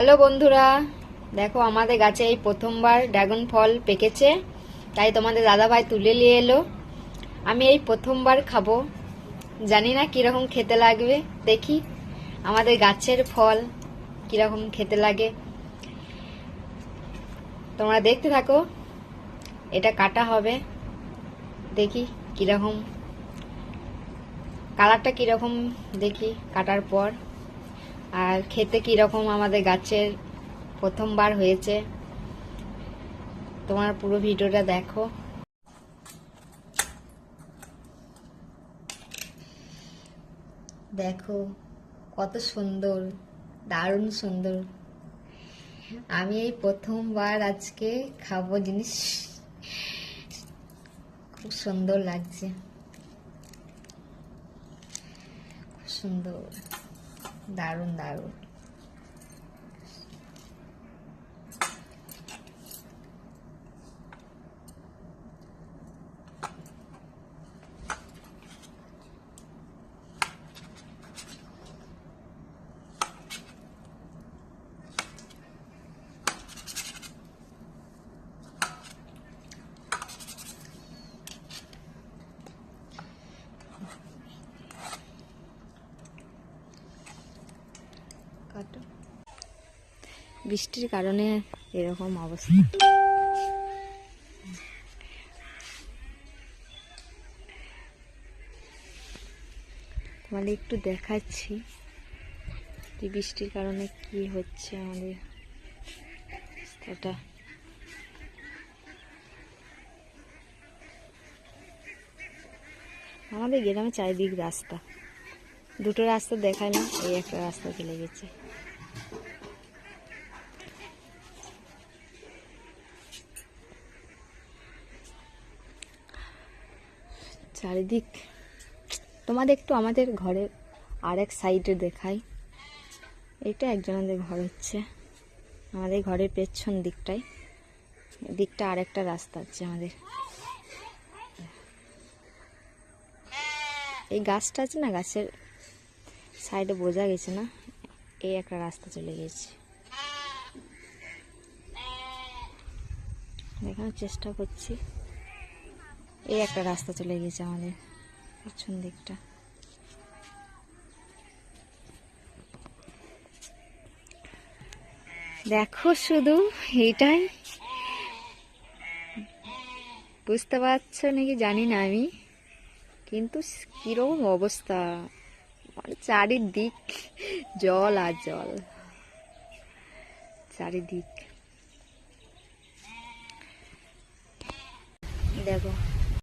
Hello বন্ধুরা, দেখো আমাদের গাছে এই প্রথমবার ড্রাগন ফল পেকেছে, তাই তোমাদের দাদাভাই তুলে নিয়ে এলো। আমি এই প্রথমবার খাবো, জানি না কিরকম খেতে লাগবে। দেখি আমাদের গাছের ফল কিরকম খেতে লাগে, তোমরা দেখতে থাকো। এটা কাটা হবে, দেখি কিরকম কালারটা কিরকম, দেখি কাটার পর। আর খেতে কিরকম আমাদের গাছের প্রথমবার হয়েছে, তোমার পুরো ভিডিওটা দেখো। দেখো কত সুন্দর, দারুণ সুন্দর। আমি এই প্রথমবার আজকে খাবো জিনিস, খুব সুন্দর লাগছে, খুব সুন্দর, দারুণ দারুণ। বৃষ্টির কারণে এরকম অবস্থা। তোমাদের একটু দেখাচ্ছি যে বৃষ্টির কারণে কি হচ্ছে আমাদের রাস্তাটা। আমাদের গ্রামে চারিদিক রাস্তা, দুটো রাস্তা দেখায় না, এই একটা রাস্তা চলে গেছে। চারিদিক তোমাদের একটু আমাদের ঘরের আরেক সাইডে দেখাই। এটা একজনের ঘর হচ্ছে, আমাদের ঘরের পেছন দিকটায়, দিকটা আরেকটা রাস্তা আছে আমাদের। এই গাছটা আছে না, গাছের সাইডে বোঝা গেছে না, এই একটা রাস্তা চলে গেছে। দেখানোর চেষ্টা করছি, এই একটা রাস্তা চলে গেছে আমাদের পেছন দিকটা। দেখো শুধু এইটাই, বুঝতে পারছো নাকি জানি না আমি, কিন্তু কিরকম অবস্থা, মানে চারিদিক জল আর জল, চারিদিক। দেখো